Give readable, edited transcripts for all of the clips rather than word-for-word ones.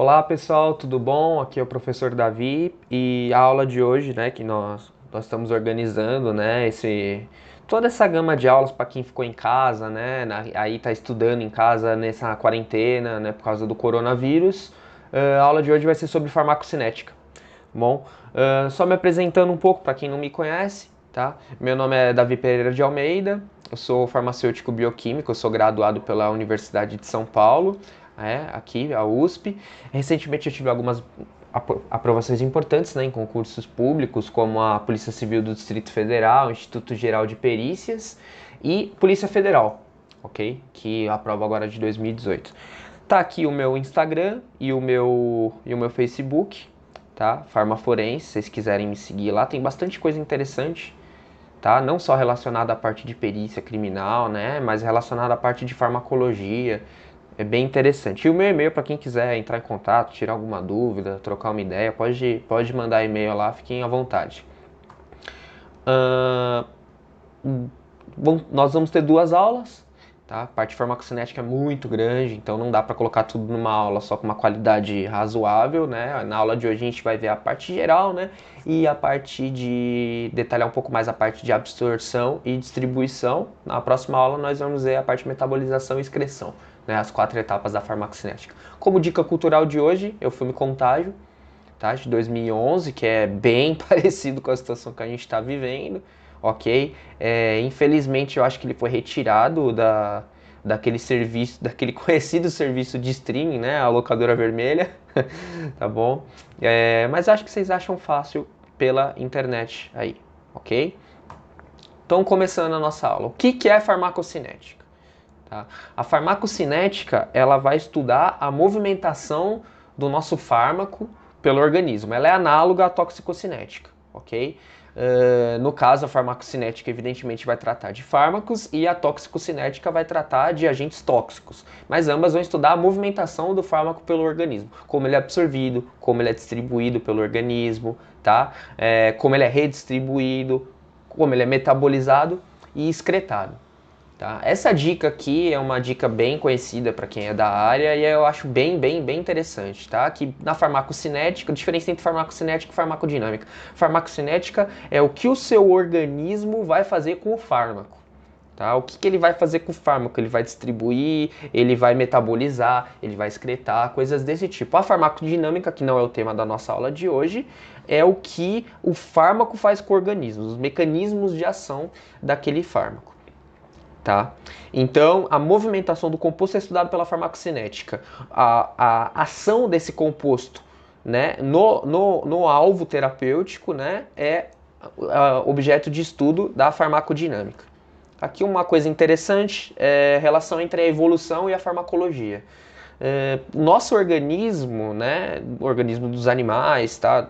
Olá pessoal, tudo bom? Aqui é o professor Davi e a aula de hoje, né, que nós estamos organizando, né, toda essa gama de aulas para quem ficou em casa, né, aí está estudando em casa nessa quarentena, né, por causa do coronavírus. A aula de hoje vai ser sobre farmacocinética. Bom, só me apresentando um pouco para quem não me conhece, tá? Meu nome é Davi Pereira de Almeida, eu sou farmacêutico bioquímico, eu sou graduado pela Universidade de São Paulo, aqui, a USP. Recentemente eu tive algumas aprovações importantes, né, em concursos públicos, como a Polícia Civil do Distrito Federal, Instituto Geral de Perícias e Polícia Federal, ok? Que a prova agora é de 2018. Tá aqui o meu Instagram e o meu Facebook, tá? Farmaforense, se vocês quiserem me seguir lá, tem bastante coisa interessante, tá? Não só relacionada à parte de perícia criminal, né? Mas relacionada à parte de farmacologia. É bem interessante. E o meu e-mail, para quem quiser entrar em contato, tirar alguma dúvida, trocar uma ideia, pode mandar e-mail lá, fiquem à vontade. Uh, Bom, nós vamos ter duas aulas, tá? A parte farmacocinética é muito grande, então não dá para colocar tudo numa aula só com uma qualidade razoável, né? Na aula de hoje a gente vai ver a parte geral, né? E a parte de detalhar um pouco mais a parte de absorção e distribuição. Na próxima aula nós vamos ver a parte de metabolização e excreção, né? As 4 etapas da farmacocinética. Como dica cultural de hoje, eu filme Contágio, tá? De 2011, que é bem parecido com a situação que a gente está vivendo, ok? Infelizmente, eu acho que ele foi retirado daquele serviço, daquele conhecido serviço de streaming, né? A locadora vermelha, tá bom? Mas acho que vocês acham fácil pela internet aí, ok? Então, começando a nossa aula. O que é farmacocinética? Tá? A farmacocinética, ela vai estudar a movimentação do nosso fármaco pelo organismo. Ela é análoga à toxicocinética, ok? No caso, a farmacocinética, evidentemente, vai tratar de fármacos e a toxicocinética vai tratar de agentes tóxicos. Mas ambas vão estudar a movimentação do fármaco pelo organismo, como ele é absorvido, como ele é distribuído pelo organismo, tá? Como ele é redistribuído, como ele é metabolizado e excretado. Tá? Essa dica aqui é uma dica bem conhecida para quem é da área e eu acho bem interessante, tá? Que na farmacocinética, a diferença entre farmacocinética e farmacodinâmica. Farmacocinética é o que o seu organismo vai fazer com o fármaco. Tá? O que ele vai fazer com o fármaco? Ele vai distribuir, ele vai metabolizar, ele vai excretar, coisas desse tipo. A farmacodinâmica, que não é o tema da nossa aula de hoje, é o que o fármaco faz com o organismo, os mecanismos de ação daquele fármaco. Tá? Então, a movimentação do composto é estudada pela farmacocinética. A ação desse composto, né, no alvo terapêutico, né, é objeto de estudo da farmacodinâmica. Aqui uma coisa interessante é a relação entre a evolução e a farmacologia. Nosso organismo, né, o organismo dos animais, tá,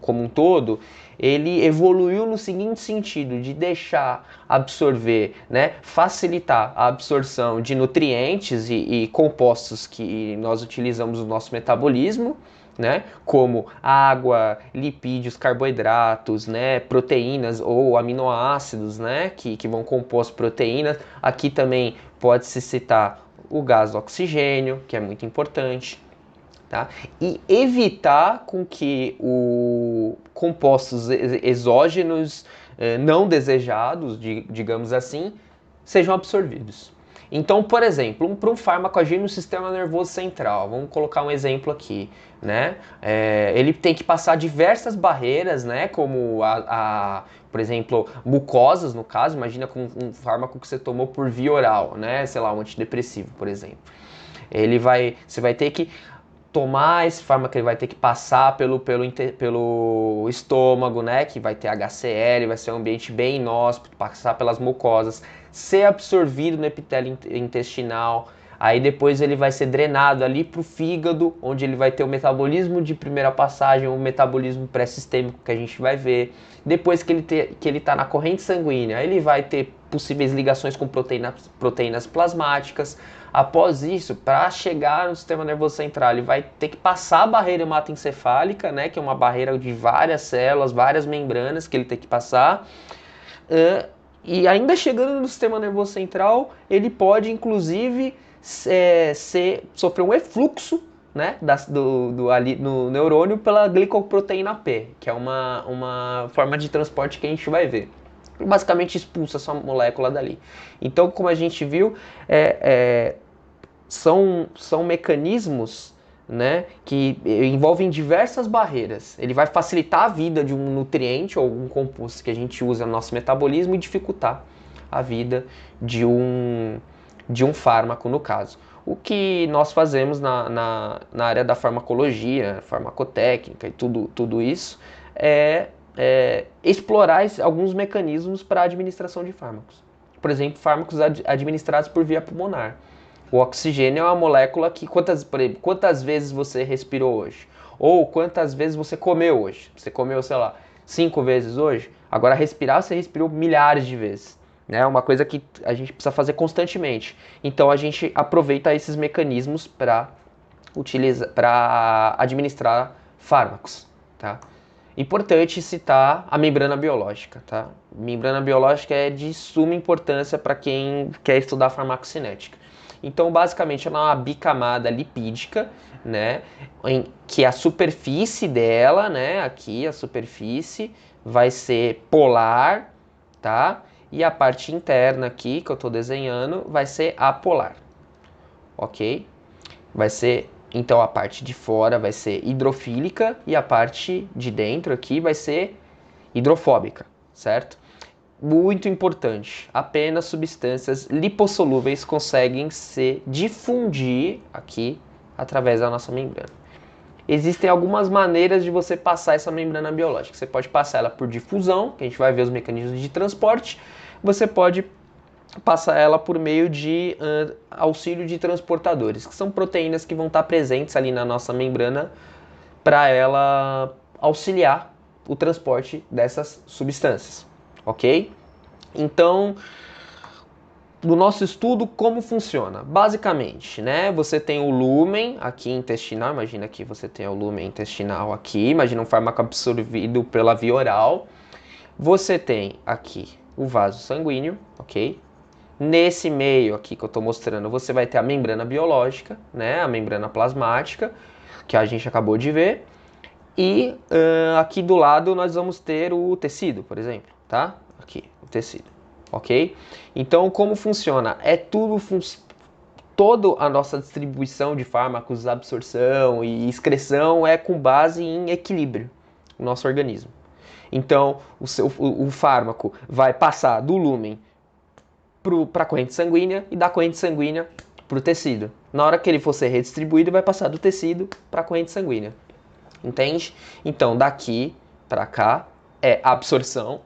como um todo, ele evoluiu no seguinte sentido, de deixar absorver, né, facilitar a absorção de nutrientes e compostos que nós utilizamos no nosso metabolismo, né, como água, lipídios, carboidratos, né, proteínas ou aminoácidos, né, que vão compor as proteínas. Aqui também pode-se citar o gás oxigênio, que é muito importante, tá? E evitar com que compostos exógenos não desejados, digamos assim, sejam absorvidos. Então, por exemplo, para um fármaco agir no sistema nervoso central, vamos colocar um exemplo aqui, né? Ele tem que passar diversas barreiras, né? Como por exemplo, mucosas, no caso, imagina com um fármaco que você tomou por via oral, né? Sei lá, um antidepressivo, por exemplo. Você vai ter que tomar esse fármaco, ele vai ter que passar pelo estômago, né? Que vai ter HCl, vai ser um ambiente bem inóspito, passar pelas mucosas, ser absorvido no epitélio intestinal. Aí depois ele vai ser drenado ali para o fígado, onde ele vai ter o metabolismo de primeira passagem, o metabolismo pré-sistêmico que a gente vai ver. Depois que ele está na corrente sanguínea, ele vai ter possíveis ligações com proteínas plasmáticas. Após isso, para chegar no sistema nervoso central, ele vai ter que passar a barreira hematoencefálica, né, que é uma barreira de várias células, várias membranas que ele tem que passar. E ainda chegando no sistema nervoso central, ele pode inclusive sofrer um efluxo, né, ali no neurônio pela glicoproteína P, que é uma forma de transporte que a gente vai ver. Basicamente expulsa essa molécula dali. Então, como a gente viu, são mecanismos, né, que envolvem diversas barreiras. Ele vai facilitar a vida de um nutriente ou um composto que a gente usa no nosso metabolismo e dificultar a vida de um fármaco, no caso. O que nós fazemos na área da farmacologia, farmacotécnica e tudo isso é explorar alguns mecanismos para a administração de fármacos. Por exemplo, fármacos administrados por via pulmonar. O oxigênio é uma molécula que quantas vezes você respirou hoje? Ou quantas vezes você comeu hoje? Você comeu, sei lá, 5 vezes hoje? Agora respirar, você respirou milhares de vezes. É uma coisa que a gente precisa fazer constantemente. Então a gente aproveita esses mecanismos para administrar fármacos, tá? Importante citar a membrana biológica, tá? Membrana biológica é de suma importância para quem quer estudar farmacocinética. Então, basicamente, ela é uma bicamada lipídica, né? Que a superfície dela, né? Aqui, a superfície vai ser polar, tá? E a parte interna aqui, que eu estou desenhando, vai ser apolar, ok? Vai ser, então, a parte de fora vai ser hidrofílica e a parte de dentro aqui vai ser hidrofóbica, certo? Muito importante, apenas substâncias lipossolúveis conseguem se difundir aqui através da nossa membrana. Existem algumas maneiras de você passar essa membrana biológica. Você pode passar ela por difusão, que a gente vai ver os mecanismos de transporte. Você pode passar ela por meio de auxílio de transportadores, que são proteínas que vão estar presentes ali na nossa membrana para ela auxiliar o transporte dessas substâncias, ok? Então, no nosso estudo, como funciona? Basicamente, né, você tem o lúmen aqui intestinal, imagina que você tem o lúmen intestinal aqui, imagina um fármaco absorvido pela via oral. Você tem aqui o vaso sanguíneo, ok? Nesse meio aqui que eu estou mostrando, você vai ter a membrana biológica, né, a membrana plasmática, que a gente acabou de ver. E aqui do lado nós vamos ter o tecido, por exemplo, tá? Aqui, o tecido, ok? Então, como funciona? Toda a nossa distribuição de fármacos, absorção e excreção é com base em equilíbrio no nosso organismo. Então, o fármaco vai passar do lúmen para a corrente sanguínea e da corrente sanguínea para o tecido. Na hora que ele for ser redistribuído, vai passar do tecido para a corrente sanguínea. Entende? Então, daqui para cá é absorção,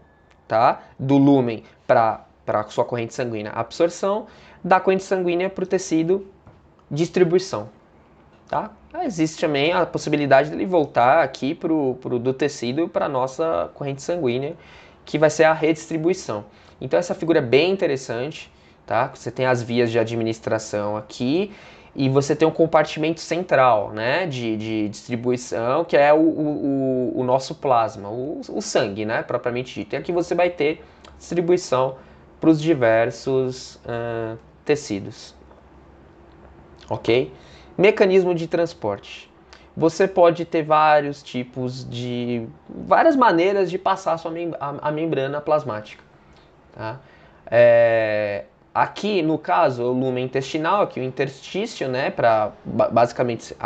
tá? Do lúmen para a sua corrente sanguínea, absorção. Da corrente sanguínea para o tecido, distribuição, tá? Existe também a possibilidade dele voltar aqui do tecido para a nossa corrente sanguínea, que vai ser a redistribuição. Então, essa figura é bem interessante, tá? Você tem as vias de administração aqui e você tem um compartimento central, né, de distribuição, que é o nosso plasma, o sangue, né, propriamente dito. E aqui você vai ter distribuição para os diversos tecidos. Ok? Mecanismo de transporte. Você pode ter várias maneiras de passar a membrana plasmática. Tá? Aqui, no caso, o lúmen intestinal, aqui o interstício, né, basicamente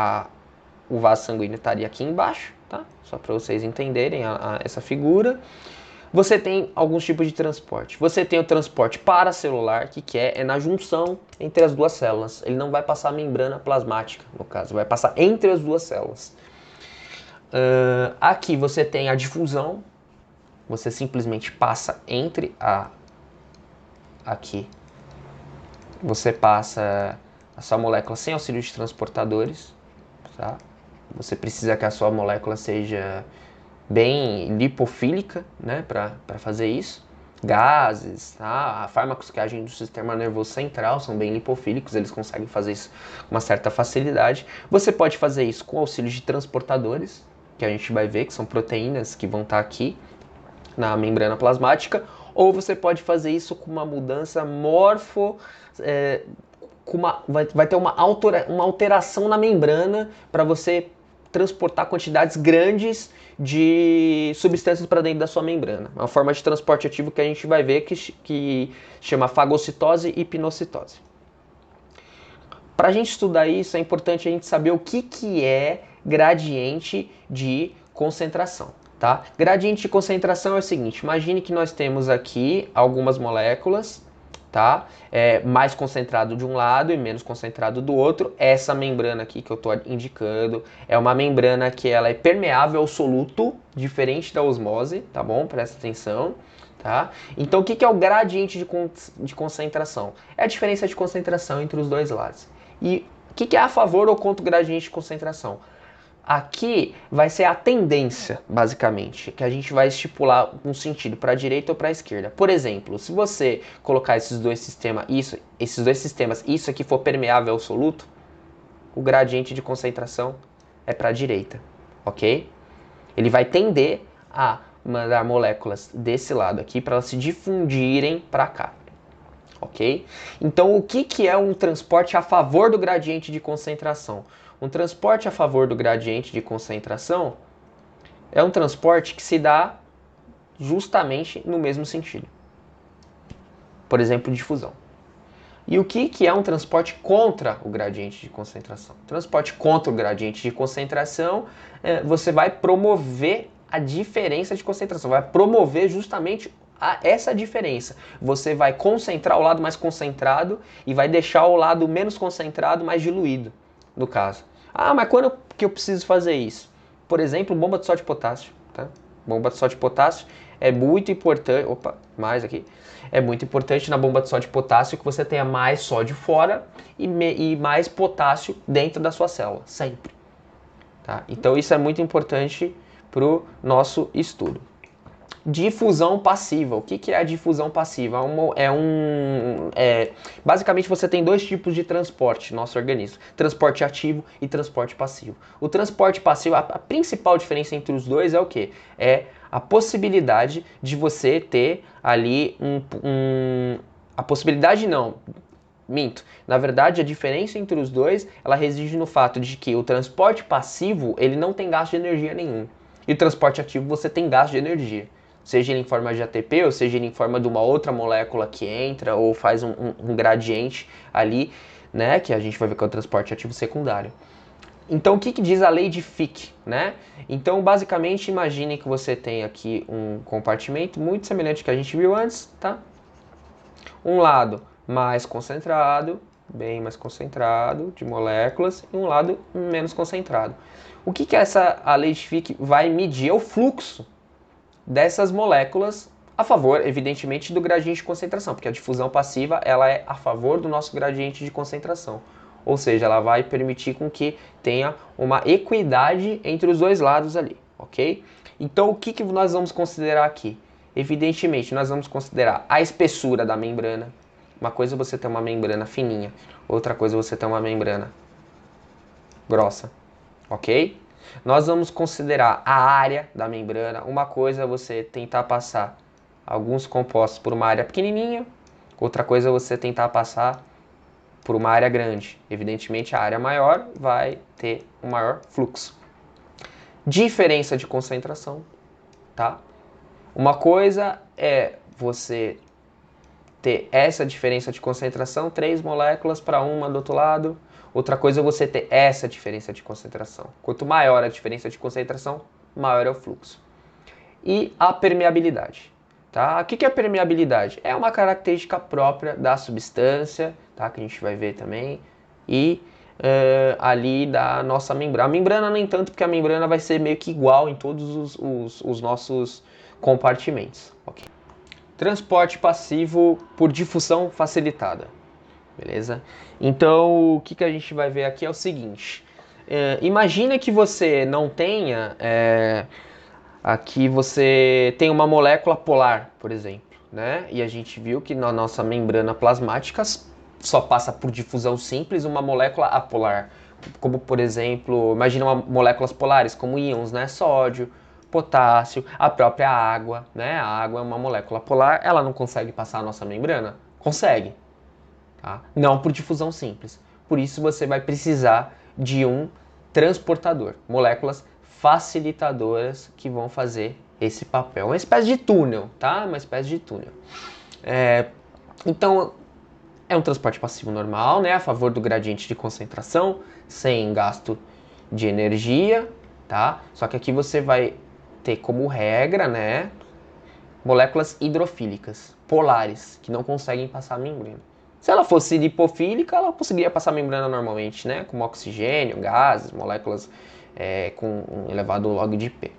o vaso sanguíneo estaria aqui embaixo, tá? Só para vocês entenderem essa figura. Você tem alguns tipos de transporte. Você tem o transporte paracelular, que é na junção entre as duas células. Ele não vai passar a membrana plasmática, no caso, vai passar entre as duas células. Aqui você tem a difusão. Você simplesmente passa entre aqui. Você passa a sua molécula sem auxílio de transportadores, tá? Você precisa que a sua molécula seja bem lipofílica, né, para fazer isso. Gases, tá? Fármacos que agem do sistema nervoso central são bem lipofílicos, eles conseguem fazer isso com uma certa facilidade. Você pode fazer isso com auxílio de transportadores, que a gente vai ver que são proteínas que vão estar aqui na membrana plasmática, ou você pode fazer isso com uma mudança vai ter uma alteração na membrana para você transportar quantidades grandes de substâncias para dentro da sua membrana. Uma forma de transporte ativo que a gente vai ver que chama fagocitose e pinocitose. Para a gente estudar isso, é importante a gente saber o que é gradiente de concentração. Tá? Gradiente de concentração é o seguinte, imagine que nós temos aqui algumas moléculas, tá? Mais concentrado de um lado e menos concentrado do outro. Essa membrana aqui que eu estou indicando é uma membrana que ela é permeável ao soluto, diferente da osmose, tá bom? Presta atenção. Tá? Então o que é o gradiente de concentração? É a diferença de concentração entre os dois lados. E o que é a favor ou contra o gradiente de concentração? Aqui vai ser a tendência, basicamente, que a gente vai estipular um sentido para a direita ou para a esquerda. Por exemplo, se você colocar esses dois sistemas, isso aqui for permeável ao soluto, o gradiente de concentração é para a direita, ok? Ele vai tender a mandar moléculas desse lado aqui para elas se difundirem para cá, ok? Então, o que é um transporte a favor do gradiente de concentração? Um transporte a favor do gradiente de concentração é um transporte que se dá justamente no mesmo sentido. Por exemplo, difusão. E o que é um transporte contra o gradiente de concentração? Transporte contra o gradiente de concentração, você vai promover a diferença de concentração, vai promover justamente essa diferença. Você vai concentrar o lado mais concentrado e vai deixar o lado menos concentrado mais diluído, no caso. Ah, mas quando que eu preciso fazer isso? Por exemplo, bomba de sódio de potássio. Tá? Bomba de sódio de potássio é muito importante. Opa, mais aqui. É muito importante na bomba de sódio de potássio que você tenha mais sódio fora e mais potássio dentro da sua célula, sempre. Tá? Então isso é muito importante para o nosso estudo. Difusão passiva. O que é a difusão passiva? Basicamente você tem dois tipos de transporte no nosso organismo: transporte ativo e transporte passivo. O transporte passivo, a principal diferença entre os dois é o quê? É a possibilidade de você ter ali a possibilidade não. Minto. Na verdade, a diferença entre os dois, ela reside no fato de que o transporte passivo, ele não tem gasto de energia nenhum. E o transporte ativo, você tem gasto de energia. Seja ele em forma de ATP, ou seja ele em forma de uma outra molécula que entra, ou faz um gradiente ali, né? Que a gente vai ver que é o transporte ativo secundário. Então, o que diz a lei de Fick, né? Então, basicamente, imagine que você tem aqui um compartimento muito semelhante ao que a gente viu antes, tá? Um lado mais concentrado, bem mais concentrado, de moléculas, e um lado menos concentrado. O que a lei de Fick vai medir? É o fluxo dessas moléculas a favor, evidentemente, do gradiente de concentração, porque a difusão passiva ela é a favor do nosso gradiente de concentração. Ou seja, ela vai permitir com que tenha uma equidade entre os dois lados ali, ok? Então, o que nós vamos considerar aqui? Evidentemente, nós vamos considerar a espessura da membrana. Uma coisa é você ter uma membrana fininha, outra coisa é você ter uma membrana grossa, ok? Nós vamos considerar a área da membrana. Uma coisa é você tentar passar alguns compostos por uma área pequenininha, outra coisa é você tentar passar por uma área grande. Evidentemente, a área maior vai ter um maior fluxo. Diferença de concentração, tá? Uma coisa é você ter essa diferença de concentração, 3 moléculas para uma do outro lado. Outra coisa é você ter essa diferença de concentração. Quanto maior a diferença de concentração, maior é o fluxo. E a permeabilidade. Tá? O que é permeabilidade? É uma característica própria da substância, tá? Que a gente vai ver também. E ali da nossa membrana. A membrana nem tanto, porque a membrana vai ser meio que igual em todos os nossos compartimentos. Okay? Transporte passivo por difusão facilitada. Beleza? Então, o que a gente vai ver aqui é o seguinte. Imagina que você não tenha... aqui você tem uma molécula polar, por exemplo. Né? E a gente viu que na nossa membrana plasmática só passa por difusão simples uma molécula apolar. Como, por exemplo, imagina moléculas polares, como íons, né? Sódio, potássio, a própria água. Né? A água é uma molécula polar, ela não consegue passar a nossa membrana? Consegue. tá? Não por difusão simples. Por isso você vai precisar de um transportador, moléculas facilitadoras que vão fazer esse papel. Uma espécie de túnel, tá? Uma espécie de túnel. Então, é um transporte passivo normal, né? A favor do gradiente de concentração, sem gasto de energia, tá? Só que aqui você vai ter como regra, né? Moléculas hidrofílicas, polares, que não conseguem passar a membrana. Se ela fosse lipofílica, ela conseguiria passar a membrana normalmente, né? Como oxigênio, gases, moléculas com um elevado log de P.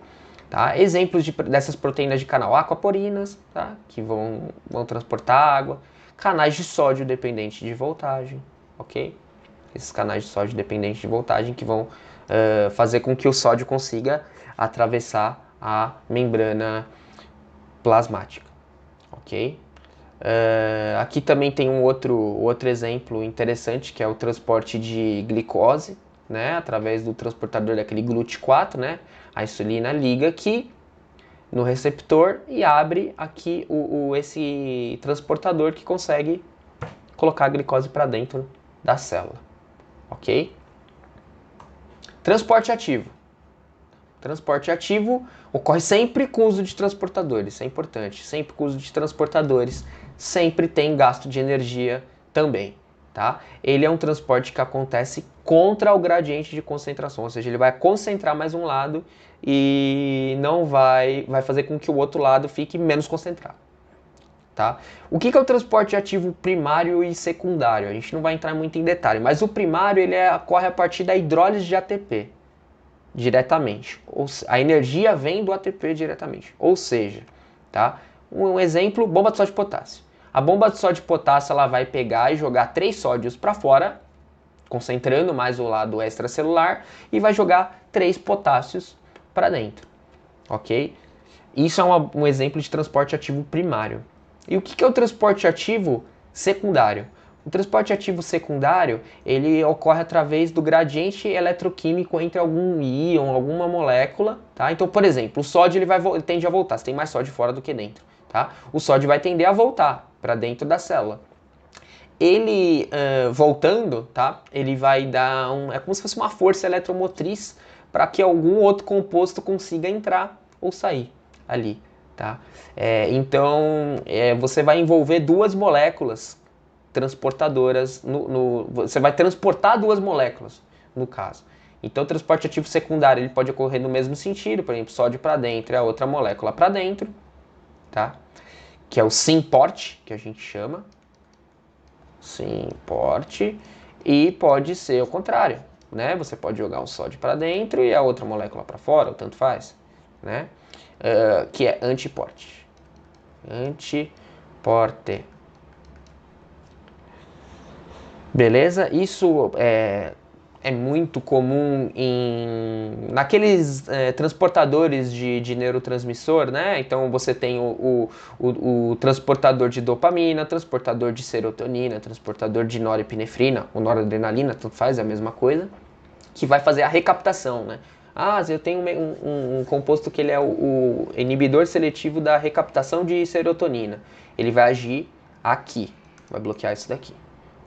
Tá? Exemplos dessas proteínas de canal, aquaporinas, tá? Que vão transportar água. Canais de sódio dependente de voltagem, ok? Esses canais de sódio dependente de voltagem que vão fazer com que o sódio consiga atravessar a membrana plasmática, ok? Aqui também tem um outro exemplo interessante, que é o transporte de glicose, né, através do transportador daquele GLUT4, né, a insulina liga aqui no receptor e abre aqui esse transportador que consegue colocar a glicose para dentro da célula, ok? Transporte ativo. Transporte ativo ocorre sempre com o uso de transportadores, isso é importante, sempre com o uso de transportadores, sempre tem gasto de energia também, tá? Ele é um transporte que acontece contra o gradiente de concentração, ou seja, ele vai concentrar mais um lado e não vai fazer com que o outro lado fique menos concentrado, tá? O que é o transporte ativo primário e secundário? A gente não vai entrar muito em detalhe, mas o primário ele ocorre a partir da hidrólise de ATP, diretamente. A energia vem do ATP diretamente. Ou seja, tá? Um exemplo, bomba de sódio de potássio. A bomba de sódio de potássio ela vai pegar e jogar 3 sódios para fora, concentrando mais o lado extracelular, e vai jogar 3 potássios para dentro. Ok? Isso é um exemplo de transporte ativo primário. E o que é o transporte ativo secundário? O transporte ativo secundário, ele ocorre através do gradiente eletroquímico entre algum íon, alguma molécula, tá? Então, por exemplo, o sódio ele tende a voltar, você tem mais sódio fora do que dentro, tá? O sódio vai tender a voltar para dentro da célula. Ele, voltando, tá? Ele vai dar é como se fosse uma força eletromotriz para que algum outro composto consiga entrar ou sair ali, tá? Então, você vai envolver duas moléculas transportadoras, você vai transportar duas moléculas, no caso. Então, o transporte ativo secundário ele pode ocorrer no mesmo sentido, por exemplo, sódio para dentro e a outra molécula para dentro, tá? Que é o syn-port, que a gente chama. Syn-port. E pode ser o contrário, né? Você pode jogar um sódio para dentro e a outra molécula para fora, ou tanto faz, né? Que é antiporte. Antiporte. Beleza? Isso é muito comum naqueles transportadores de neurotransmissor, né? Então você tem o transportador de dopamina, transportador de serotonina, transportador de norepinefrina, ou noradrenalina, tanto faz, é a mesma coisa, que vai fazer a recaptação, né? Eu tenho um composto que ele é o inibidor seletivo da recaptação de serotonina. Ele vai agir aqui, vai bloquear isso daqui.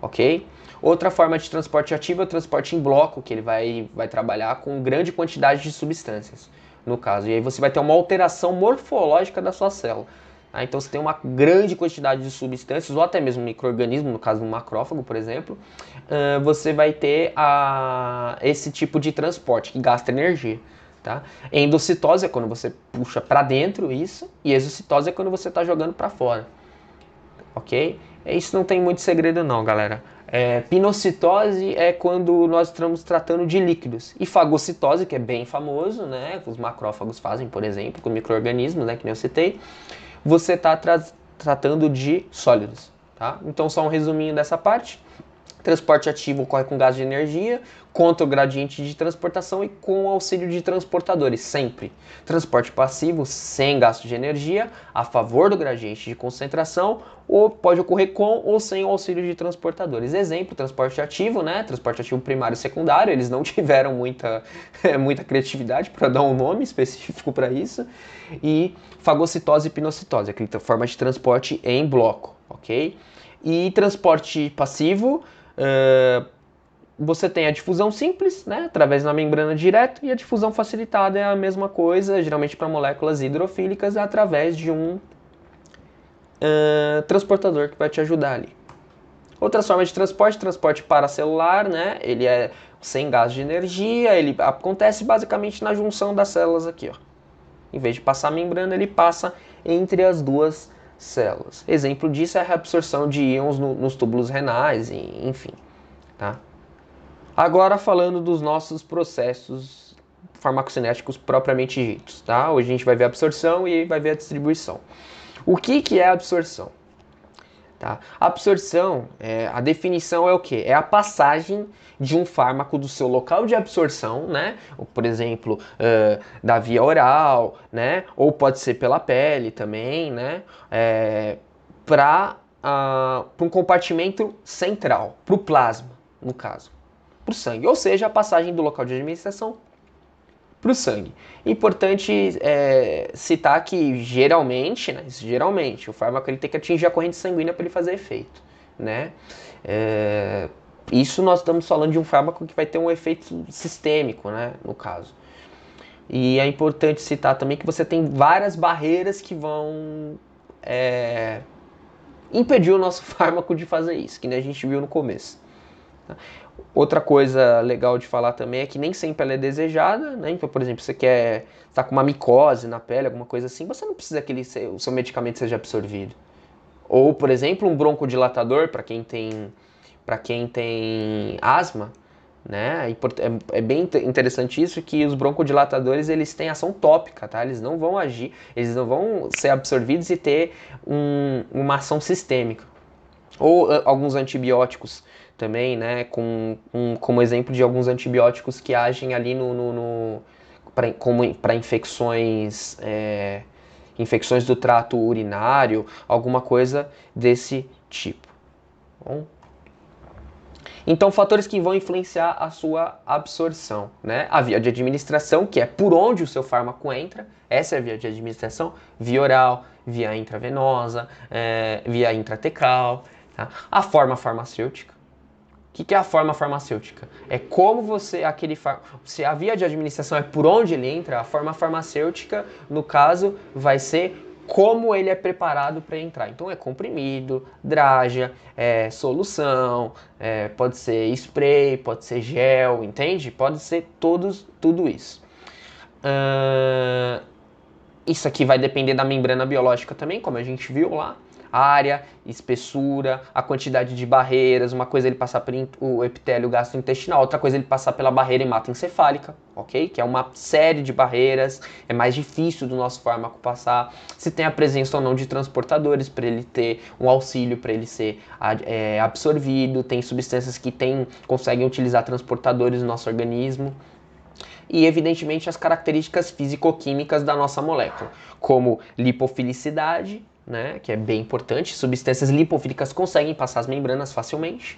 Ok? Outra forma de transporte ativo é o transporte em bloco, que ele vai trabalhar com grande quantidade de substâncias, no caso. E aí você vai ter uma alteração morfológica da sua célula. Então você tem uma grande quantidade de substâncias, ou até mesmo micro-organismo, no caso de um macrófago, por exemplo, você vai ter esse tipo de transporte, que gasta energia. Tá? Endocitose é quando você puxa para dentro isso, e exocitose é quando você está jogando para fora. Ok? Isso não tem muito segredo não, galera. Pinocitose é quando nós estamos tratando de líquidos. E fagocitose, que é bem famoso, né? Os macrófagos fazem, por exemplo, com micro-organismos, né? Que nem eu citei. Você está tratando de sólidos, tá? Então, só um resuminho dessa parte. Transporte ativo ocorre com gás de energia, contra o gradiente de transportação e com o auxílio de transportadores, sempre. Transporte passivo, sem gasto de energia, a favor do gradiente de concentração, ou pode ocorrer com ou sem o auxílio de transportadores. Exemplo, transporte ativo, né? Transporte ativo primário e secundário, eles não tiveram muita criatividade para dar um nome específico para isso. E fagocitose e pinocitose, aquela forma de transporte em bloco, ok? E transporte passivo, você tem a difusão simples, né, através da membrana direta, e a difusão facilitada é a mesma coisa, geralmente para moléculas hidrofílicas, através de um transportador que vai te ajudar ali. Outras formas de transporte paracelular, né, ele é sem gasto de energia, ele acontece basicamente na junção das células aqui, ó. Em vez de passar a membrana, ele passa entre as duas células. Exemplo disso é a reabsorção de íons nos túbulos renais, enfim, tá? Agora falando dos nossos processos farmacocinéticos propriamente ditos, tá? Hoje a gente vai ver a absorção e vai ver a distribuição. O que é a absorção? Tá? A absorção, a definição é o quê? É a passagem de um fármaco do seu local de absorção, né? Por exemplo, da via oral, né? Ou pode ser pela pele também, né? Para um compartimento central, para o plasma, no caso, para o sangue. Ou seja, a passagem do local de administração para o sangue. Importante citar que geralmente, né, o fármaco ele tem que atingir a corrente sanguínea para ele fazer efeito, né? Isso nós estamos falando de um fármaco que vai ter um efeito sistêmico, né, no caso. E é importante citar também que você tem várias barreiras que vão impedir o nosso fármaco de fazer isso, que nem a gente viu no começo. Outra coisa legal de falar também é que nem sempre ela é desejada, né? Então, por exemplo, você tá com uma micose na pele, alguma coisa assim, você não precisa que o seu medicamento seja absorvido. Ou, por exemplo, um broncodilatador para quem tem asma, né? É bem interessante isso, que os broncodilatadores eles têm ação tópica, tá? Eles não vão agir, eles não vão ser absorvidos e ter uma ação sistêmica. Ou alguns antibióticos também, né, como exemplo de alguns antibióticos que agem ali para infecções, infecções do trato urinário, alguma coisa desse tipo. Bom? Então, fatores que vão influenciar a sua absorção, né? A via de administração, que é por onde o seu fármaco entra, essa é a via de administração, via oral, via intravenosa, via intratecal, tá? A forma farmacêutica. O que é a forma farmacêutica? É como se a via de administração é por onde ele entra, a forma farmacêutica, no caso, vai ser como ele é preparado para entrar. Então é comprimido, draja, solução, pode ser spray, pode ser gel, entende? Pode ser tudo isso. Isso aqui vai depender da membrana biológica também, como a gente viu lá. Área, espessura, a quantidade de barreiras, uma coisa ele passar pelo epitélio gastrointestinal, outra coisa ele passar pela barreira hematoencefálica, ok? Que é uma série de barreiras, é mais difícil do nosso fármaco passar. Se tem a presença ou não de transportadores para ele ter um auxílio para ele ser absorvido, tem substâncias que conseguem utilizar transportadores no nosso organismo. E, evidentemente, as características físico-químicas da nossa molécula, como lipofilicidade, né, que é bem importante, substâncias lipofílicas conseguem passar as membranas facilmente,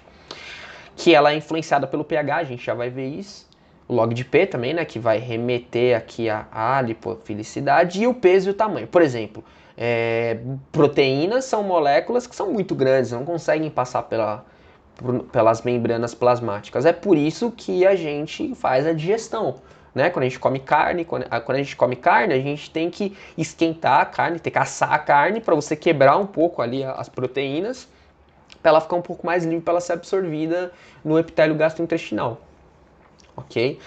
que ela é influenciada pelo pH, a gente já vai ver isso, o log de P também, né, que vai remeter aqui a lipofilicidade, e o peso e o tamanho. Por exemplo, proteínas são moléculas que são muito grandes, não conseguem passar pelas membranas plasmáticas. É por isso que a gente faz a digestão. Né? Quando a gente come carne, a gente tem que esquentar a carne, tem que assar a carne para você quebrar um pouco ali as proteínas, para ela ficar um pouco mais livre, para ela ser absorvida no epitélio gastrointestinal. Ok?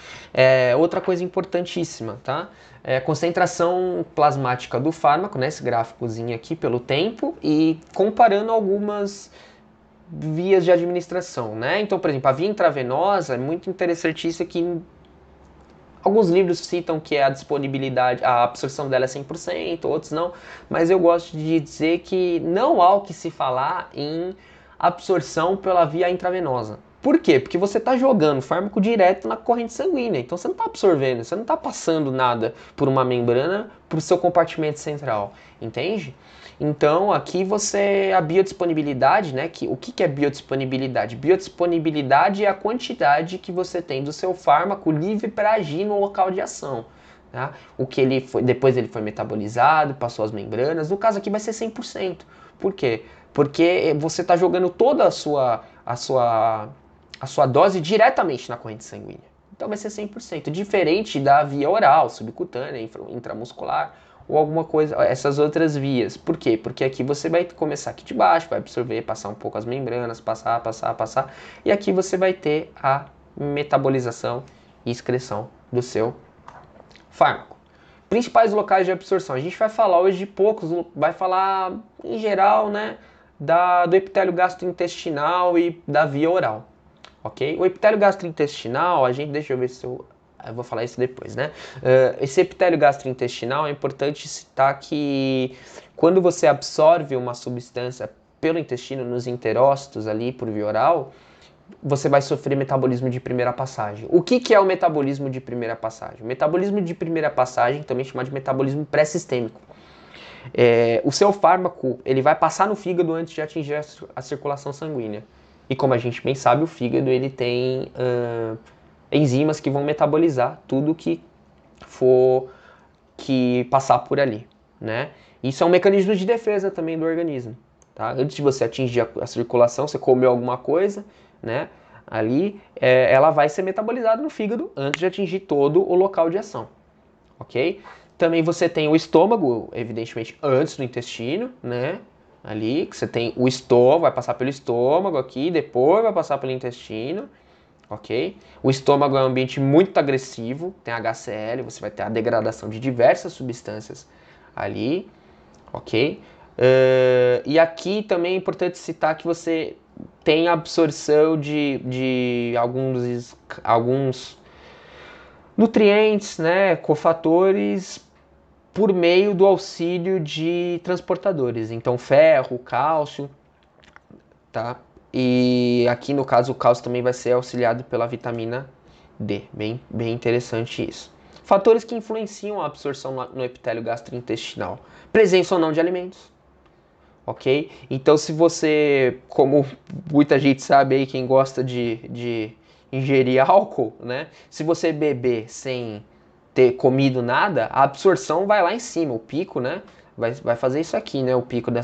Outra coisa importantíssima, tá? A concentração plasmática do fármaco, né? Esse gráficozinho aqui pelo tempo, e comparando algumas vias de administração, né? Então, por exemplo, a via intravenosa é muito interessante isso aqui. Alguns livros citam que a disponibilidade, a absorção dela é 100%, outros não, mas eu gosto de dizer que não há o que se falar em absorção pela via intravenosa. Por quê? Porque você está jogando fármaco direto na corrente sanguínea, então você não está absorvendo, você não está passando nada por uma membrana para o seu compartimento central, entende? Então aqui a biodisponibilidade, né? O que é biodisponibilidade? Biodisponibilidade é a quantidade que você tem do seu fármaco livre para agir no local de ação, tá? O que ele foi, depois ele foi metabolizado, passou as membranas. No caso aqui vai ser 100%. Por quê? Porque você está jogando toda a sua dose diretamente na corrente sanguínea. Então vai ser 100%. Diferente da via oral, subcutânea, intramuscular ou alguma coisa, essas outras vias. Por quê? Porque aqui você vai começar aqui de baixo, vai absorver, passar um pouco as membranas, passar. E aqui você vai ter a metabolização e excreção do seu fármaco. Principais locais de absorção. A gente vai falar hoje de poucos, vai falar em geral, né, do epitélio gastrointestinal e da via oral, ok? O epitélio gastrointestinal, deixa eu ver se eu vou falar isso depois, né? Esse epitélio gastrointestinal é importante citar que quando você absorve uma substância pelo intestino, nos enterócitos ali por via oral, você vai sofrer metabolismo de primeira passagem. O que é o metabolismo de primeira passagem? O metabolismo de primeira passagem, também chamado de metabolismo pré-sistêmico. O seu fármaco ele vai passar no fígado antes de atingir a circulação sanguínea. E como a gente bem sabe, o fígado ele tem enzimas que vão metabolizar tudo que for que passar por ali, né? Isso é um mecanismo de defesa também do organismo, tá? Antes de você atingir a circulação, você comeu alguma coisa, né? Ali, ela vai ser metabolizada no fígado antes de atingir todo o local de ação, ok? Também você tem o estômago, evidentemente, antes do intestino, né? Ali, que você tem o estômago, vai passar pelo estômago aqui, depois vai passar pelo intestino, ok? O estômago é um ambiente muito agressivo, tem HCl, você vai ter a degradação de diversas substâncias ali, ok? E aqui também é importante citar que você tem absorção de alguns nutrientes, né, cofatores, por meio do auxílio de transportadores. Então, ferro, cálcio, tá? E aqui no caso o cálcio também vai ser auxiliado pela vitamina D. Bem interessante isso. Fatores que influenciam a absorção no epitélio gastrointestinal. Presença ou não de alimentos. Ok? Então se você, como muita gente sabe aí, quem gosta de ingerir álcool, né? Se você beber sem ter comido nada, a absorção vai lá em cima, o pico, né? Vai fazer isso aqui, né? O pico da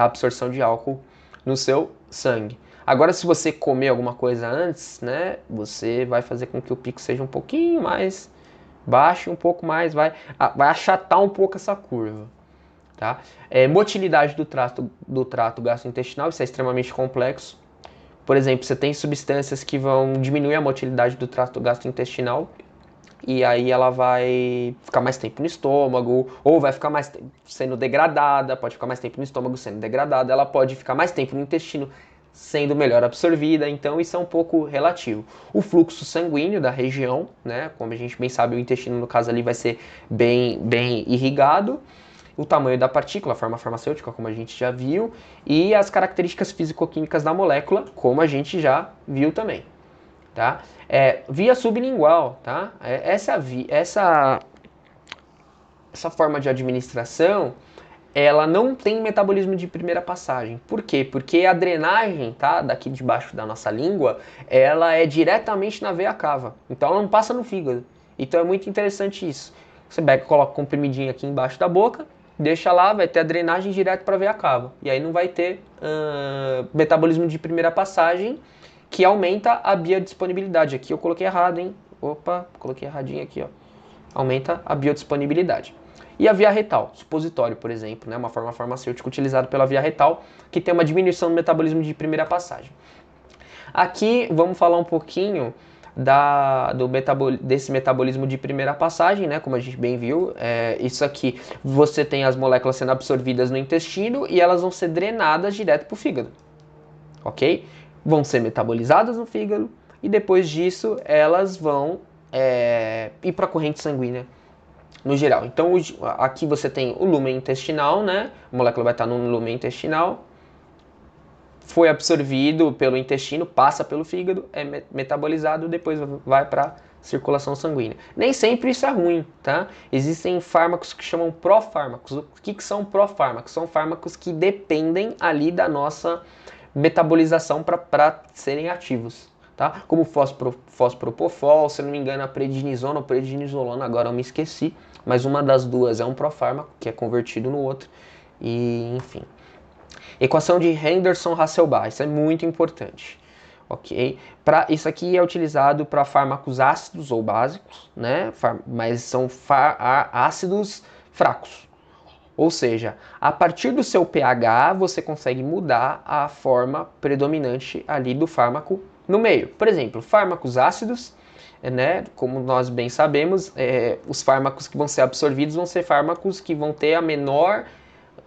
absorção de álcool no seu sangue. Agora, se você comer alguma coisa antes, né? Você vai fazer com que o pico seja um pouquinho mais baixo, um pouco mais, vai achatar um pouco essa curva. Tá? Motilidade do trato gastrointestinal, isso é extremamente complexo. Por exemplo, você tem substâncias que vão diminuir a motilidade do trato gastrointestinal e aí ela vai ficar mais tempo no estômago, ou vai ficar mais tempo sendo degradada, pode ficar mais tempo no estômago sendo degradada, ela pode ficar mais tempo no intestino sendo melhor absorvida, então isso é um pouco relativo. O fluxo sanguíneo da região, né, como a gente bem sabe, o intestino no caso ali vai ser bem irrigado, o tamanho da partícula, a forma farmacêutica, como a gente já viu, e as características físico-químicas da molécula, como a gente já viu também. Tá? Via sublingual, tá? Essa forma de administração, ela não tem metabolismo de primeira passagem. Por quê? Porque a drenagem, tá, daqui debaixo da nossa língua, ela é diretamente na veia cava. Então ela não passa no fígado. Então é muito interessante isso. Você pega, coloca um comprimidinho aqui embaixo da boca, deixa lá, vai ter a drenagem direto para a veia cava. E aí não vai ter metabolismo de primeira passagem, que aumenta a biodisponibilidade. Aqui eu coloquei errado, hein? Opa, coloquei erradinho aqui, ó. Aumenta a biodisponibilidade. E a via retal, supositório, por exemplo, né? Uma forma farmacêutica utilizada pela via retal, que tem uma diminuição do metabolismo de primeira passagem. Aqui vamos falar um pouquinho desse metabolismo de primeira passagem, né? Como a gente bem viu, isso aqui, você tem as moléculas sendo absorvidas no intestino e elas vão ser drenadas direto para o fígado, ok? Vão ser metabolizadas no fígado e depois disso elas vão ir para a corrente sanguínea no geral. Então aqui você tem o lumen intestinal, né? A molécula vai estar no lumen intestinal, foi absorvido pelo intestino, passa pelo fígado, é metabolizado, depois vai para circulação sanguínea. Nem sempre isso é ruim, tá? Existem fármacos que chamam profármacos. O que são profármacos? São fármacos que dependem ali da nossa metabolização para serem ativos, tá? Como fosfopropofol, se não me engano, a prednisona ou prednisolona, agora eu me esqueci, mas uma das duas é um profármaco, que é convertido no outro, e enfim. Equação de Henderson-Hasselbalch, isso é muito importante, ok? Isso aqui é utilizado para fármacos ácidos ou básicos, né? Mas são ácidos fracos. Ou seja, a partir do seu pH, você consegue mudar a forma predominante ali do fármaco no meio. Por exemplo, fármacos ácidos, né, como nós bem sabemos, os fármacos que vão ser absorvidos vão ser fármacos que vão ter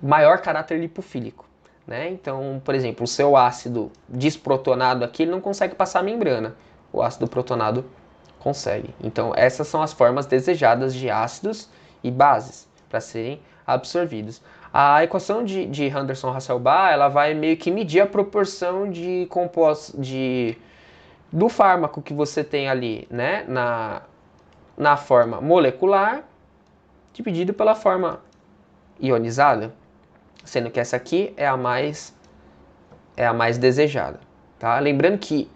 maior caráter lipofílico. Né? Então, por exemplo, o seu ácido disprotonado aqui ele não consegue passar a membrana. O ácido protonado consegue. Então, essas são as formas desejadas de ácidos e bases para serem absorvidos. A equação de Henderson-Hasselbalch ela vai meio que medir a proporção de compostos do fármaco que você tem ali, né, na forma molecular dividido pela forma ionizada, sendo que essa aqui é a mais desejada, tá? Lembrando que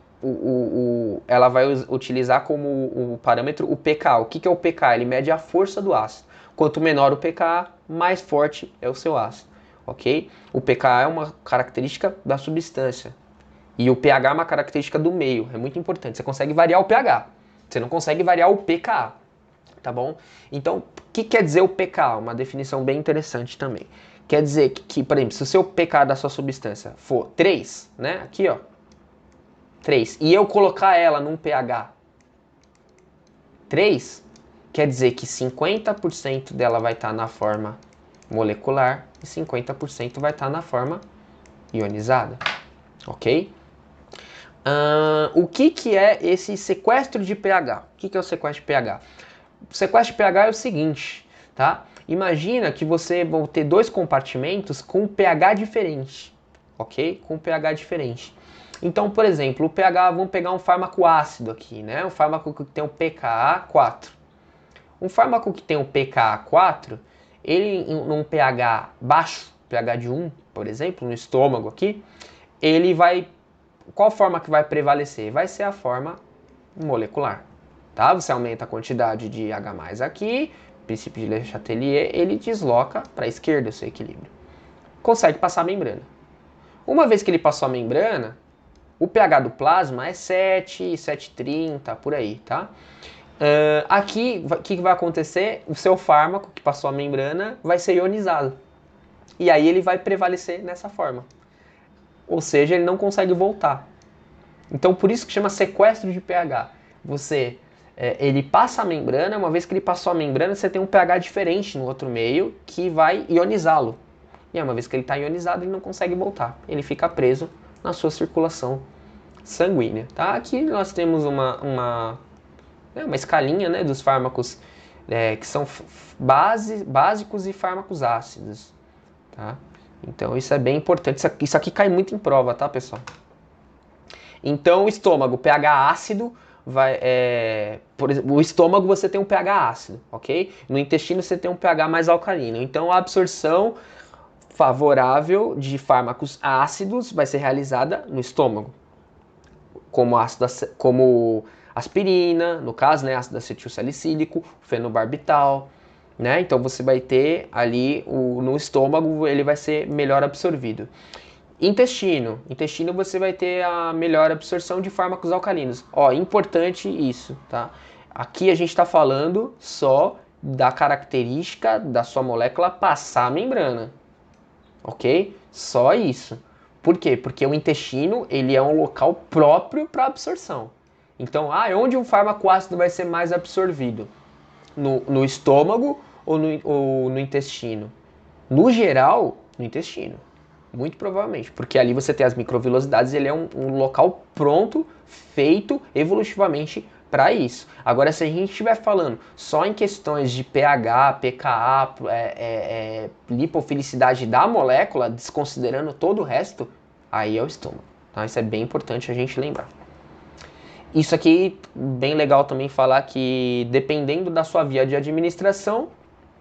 ela vai utilizar como o parâmetro o pKa. O que é o pKa? Ele mede a força do ácido. Quanto menor o pKa, mais forte é o seu ácido, ok? O pKa é uma característica da substância e o pH é uma característica do meio. É muito importante. Você consegue variar o pH, você não consegue variar o pKa, tá bom? Então, o que quer dizer o pKa? Uma definição bem interessante também. Quer dizer que, por exemplo, se o seu pK da sua substância for 3, né? Aqui, ó. 3. E eu colocar ela num pH 3, quer dizer que 50% dela vai estar na forma molecular e 50% vai estar na forma ionizada. Ok? O que é esse sequestro de pH? O que é o sequestro de pH? O sequestro de pH é o seguinte, tá? Imagina que você vai ter dois compartimentos com pH diferente, ok? Com pH diferente. Então, por exemplo, o pH, vamos pegar um fármaco ácido aqui, né? Um fármaco que tem um pKa 4. Um fármaco que tem um pKa 4, ele num pH baixo, pH de 1, por exemplo, no estômago aqui, ele vai... Qual forma que vai prevalecer? Vai ser a forma molecular, tá? Você aumenta a quantidade de H+ aqui, princípio de Le Chatelier, ele desloca para a esquerda o seu equilíbrio. Consegue passar a membrana. Uma vez que ele passou a membrana, o pH do plasma é 7, 7,30, por aí, tá? Aqui, o que vai acontecer? O seu fármaco que passou a membrana vai ser ionizado. E aí ele vai prevalecer nessa forma. Ou seja, ele não consegue voltar. Então, por isso que chama sequestro de pH. Ele passa a membrana, uma vez que ele passou a membrana, você tem um pH diferente no outro meio que vai ionizá-lo. E uma vez que ele está ionizado, ele não consegue voltar. Ele fica preso na sua circulação sanguínea. Tá? Aqui nós temos uma escalinha, né, dos fármacos que são básicos e fármacos ácidos. Tá? Então isso é bem importante. Isso aqui cai muito em prova, tá, pessoal? Então o estômago, pH ácido, por exemplo, o estômago você tem um pH ácido, ok? No intestino você tem um pH mais alcalino. Então a absorção favorável de fármacos ácidos vai ser realizada no estômago, como aspirina, no caso, né, ácido acetilsalicílico, fenobarbital, né? Então você vai ter ali no estômago, ele vai ser melhor absorvido. Intestino você vai ter a melhor absorção de fármacos alcalinos. Ó, importante isso, tá? Aqui a gente está falando só da característica da sua molécula passar a membrana, ok? Só isso. Por quê? Porque o intestino ele é um local próprio para absorção. Então, onde um fármaco ácido vai ser mais absorvido? No estômago ou no intestino? No geral, no intestino. Muito provavelmente, porque ali você tem as microvilosidades e ele é um local pronto, feito evolutivamente para isso. Agora, se a gente estiver falando só em questões de pH, pKa, lipofilicidade da molécula, desconsiderando todo o resto, aí é o estômago. Tá? Isso é bem importante a gente lembrar. Isso aqui, bem legal também falar que dependendo da sua via de administração,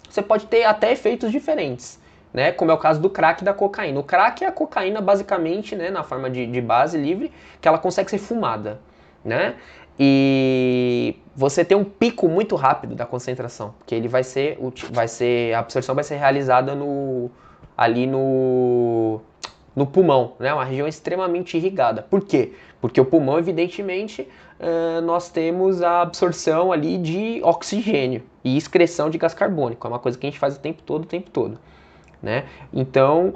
você pode ter até efeitos diferentes. Né, como é o caso do crack e da cocaína. O crack é a cocaína basicamente, né, na forma de base livre, que ela consegue ser fumada. né? E você tem um pico muito rápido da concentração, porque ele a absorção vai ser realizada ali no pulmão, né? Uma região extremamente irrigada. Por quê? Porque o pulmão, evidentemente, nós temos a absorção ali de oxigênio e excreção de gás carbônico. É uma coisa que a gente faz o tempo todo, né? Então,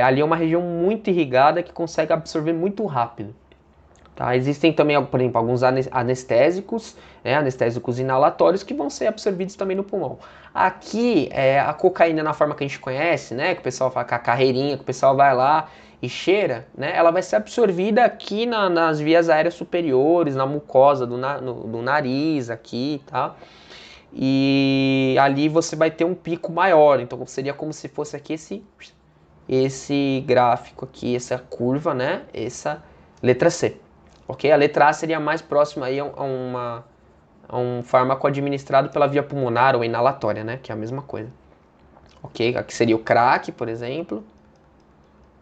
ali é uma região muito irrigada que consegue absorver muito rápido. Tá? Existem também, por exemplo, alguns anestésicos, né, anestésicos inalatórios que vão ser absorvidos também no pulmão. Aqui, a cocaína na forma que a gente conhece, né, que o pessoal fala com a carreirinha, que o pessoal vai lá e cheira, né, ela vai ser absorvida aqui nas vias aéreas superiores, na mucosa do nariz, aqui, tá? E ali você vai ter um pico maior, então seria como se fosse aqui esse gráfico aqui, essa curva, né, essa letra C. Ok? A letra A seria mais próxima aí a um fármaco administrado pela via pulmonar ou inalatória, né? Que é a mesma coisa. Ok? Aqui seria o crack, por exemplo.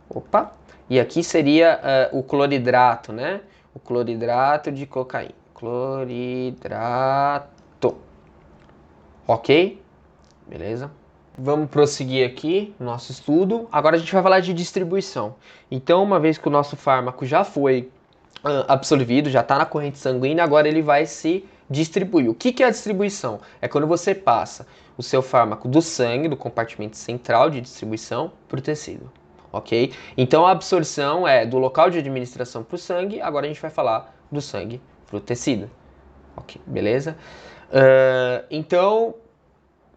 Opa! E aqui seria o cloridrato, né? O cloridrato de cocaína. Cloridrato. Ok? Beleza? Vamos prosseguir aqui no nosso estudo. Agora a gente vai falar de distribuição. Então, uma vez que o nosso fármaco já foi absorvido, já está na corrente sanguínea, agora ele vai se distribuir. O que é a distribuição? É quando você passa o seu fármaco do sangue, do compartimento central de distribuição, para o tecido. Ok? Então a absorção é do local de administração para o sangue, agora a gente vai falar do sangue para o tecido. Ok, beleza? Então,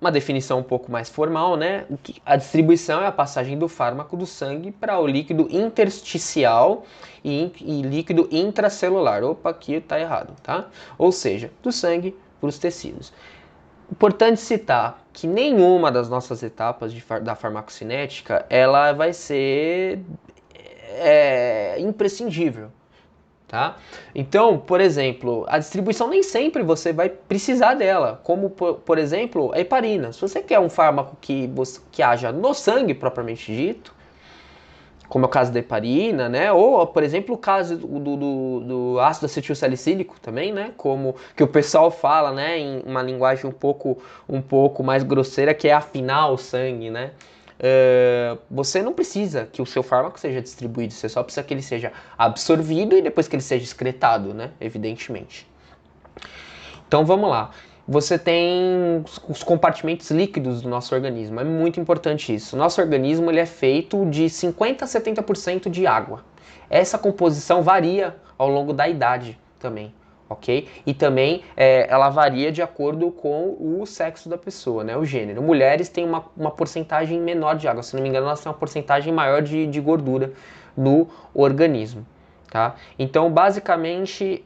uma definição um pouco mais formal, né? A distribuição é a passagem do fármaco do sangue para o líquido intersticial e líquido intracelular. Opa, aqui está errado, tá? Ou seja, do sangue para os tecidos. Importante citar que nenhuma das nossas etapas da farmacocinética ela vai ser imprescindível. Tá? Então, por exemplo, a distribuição nem sempre você vai precisar dela, como por exemplo a heparina. Se você quer um fármaco que haja no sangue propriamente dito, como é o caso da heparina, né? Ou, por exemplo, o caso do ácido acetilsalicílico também, né? Como que o pessoal fala, né? Em uma linguagem um pouco mais grosseira, que é afinar o sangue, né? Você não precisa que o seu fármaco seja distribuído, você só precisa que ele seja absorvido e depois que ele seja excretado, né? Evidentemente. Então vamos lá. Você tem os compartimentos líquidos do nosso organismo. É muito importante isso. O nosso organismo ele é feito de 50 a 70% de água. Essa composição varia ao longo da idade também, ok? E também ela varia de acordo com o sexo da pessoa, né? O gênero. Mulheres têm uma porcentagem menor de água. Se não me engano, elas têm uma porcentagem maior de gordura no organismo, tá? Então, basicamente,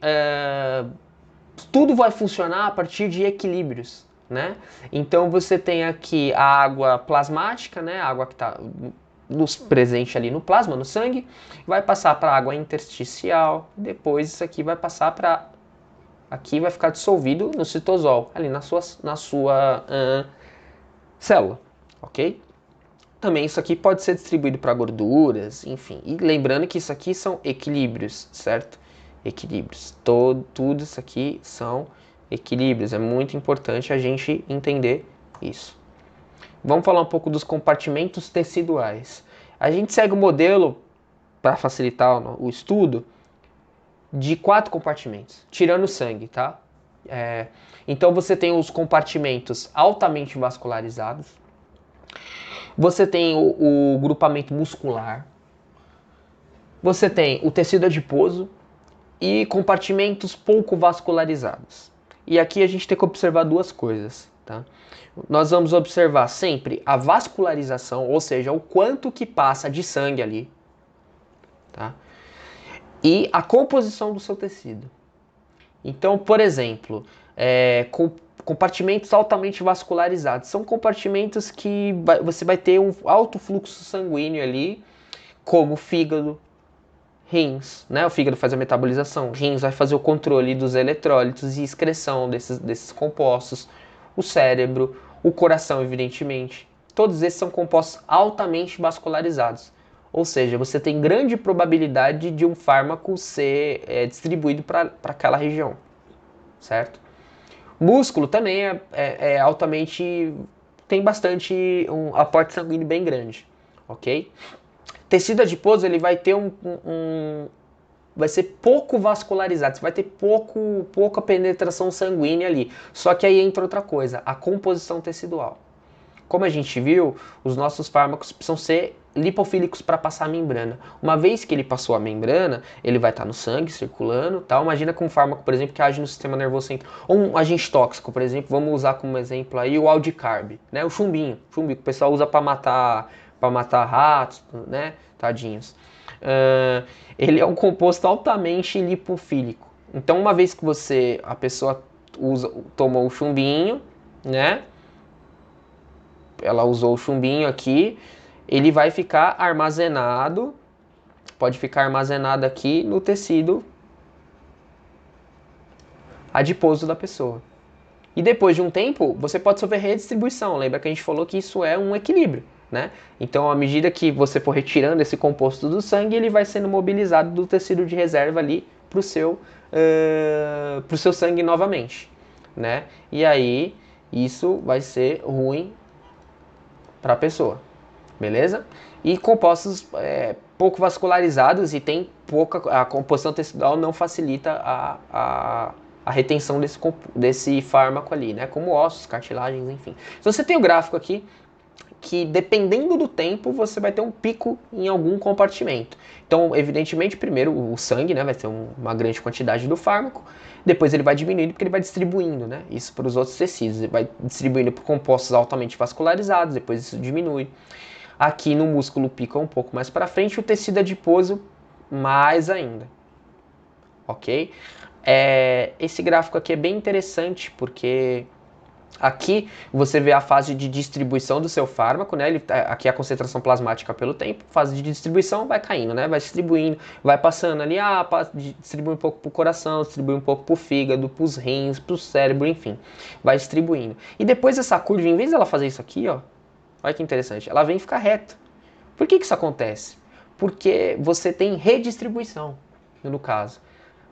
tudo vai funcionar a partir de equilíbrios, né? Então você tem aqui a água plasmática, né? A água que está presente ali no plasma, no sangue, vai passar para a água intersticial, depois isso aqui vai passar para aqui vai ficar dissolvido no citosol, ali na sua célula, ok? Também isso aqui pode ser distribuído para gorduras, enfim. E lembrando que isso aqui são equilíbrios, certo? Equilíbrios. Tudo isso aqui são equilíbrios. É muito importante a gente entender isso. Vamos falar um pouco dos compartimentos teciduais. A gente segue o modelo, para facilitar o estudo, de 4 compartimentos, tirando o sangue, tá? Então você tem os compartimentos altamente vascularizados. Você tem o grupamento muscular. Você tem o tecido adiposo e compartimentos pouco vascularizados. E aqui a gente tem que observar duas coisas, tá? Nós vamos observar sempre a vascularização, ou seja, o quanto que passa de sangue ali, tá? E a composição do seu tecido. Então, por exemplo, compartimentos altamente vascularizados são compartimentos que você vai ter um alto fluxo sanguíneo ali, como o fígado, rins, né? O fígado faz a metabolização, rins vai fazer o controle dos eletrólitos e excreção desses compostos, o cérebro, o coração, evidentemente. Todos esses são compostos altamente vascularizados. Ou seja, você tem grande probabilidade de um fármaco ser distribuído para aquela região, certo? Músculo também é altamente, tem bastante um aporte sanguíneo bem grande, ok? Tecido adiposo ele vai ter vai ser pouco vascularizado, você vai ter pouca penetração sanguínea ali. Só que aí entra outra coisa, a composição tecidual. Como a gente viu, os nossos fármacos precisam ser lipofílicos para passar a membrana. Uma vez que ele passou a membrana, ele vai estar no sangue circulando, tal. Imagina com um fármaco, por exemplo, que age no sistema nervoso central, ou um agente tóxico, por exemplo, vamos usar como exemplo aí o Aldicarb, né? O chumbinho que o pessoal usa para matar ratos, né? Tadinhos. Ele é um composto altamente lipofílico. Então, uma vez que a pessoa tomou o chumbinho, né? Ela usou o chumbinho aqui, ele vai ficar armazenado, pode ficar armazenado aqui no tecido adiposo da pessoa. E depois de um tempo, você pode sofrer redistribuição. Lembra que a gente falou que isso é um equilíbrio, né? Então, à medida que você for retirando esse composto do sangue, ele vai sendo mobilizado do tecido de reserva ali para o seu sangue novamente, né? E aí, isso vai ser ruim para a pessoa, beleza? E compostos pouco vascularizados e tem a composição tecidual não facilita a retenção desse fármaco ali, né? Como ossos, cartilagens, enfim. Então você tem o gráfico aqui que dependendo do tempo você vai ter um pico em algum compartimento. Então, evidentemente, primeiro o sangue, né, vai ter uma grande quantidade do fármaco, depois ele vai diminuindo porque ele vai distribuindo, né, isso para os outros tecidos, ele vai distribuindo por compostos altamente vascularizados, depois isso diminui. Aqui no músculo pica um pouco mais para frente, o tecido adiposo mais ainda, ok? Esse gráfico aqui é bem interessante porque aqui você vê a fase de distribuição do seu fármaco, né? Aqui é a concentração plasmática pelo tempo, fase de distribuição vai caindo, né? Vai distribuindo, vai passando ali, distribui um pouco para o coração, distribui um pouco para o fígado, para os rins, para o cérebro, enfim, vai distribuindo. E depois essa curva, em vez dela fazer isso aqui, ó, olha que interessante, ela vem ficar reta. Por que isso acontece? Porque você tem redistribuição, no caso.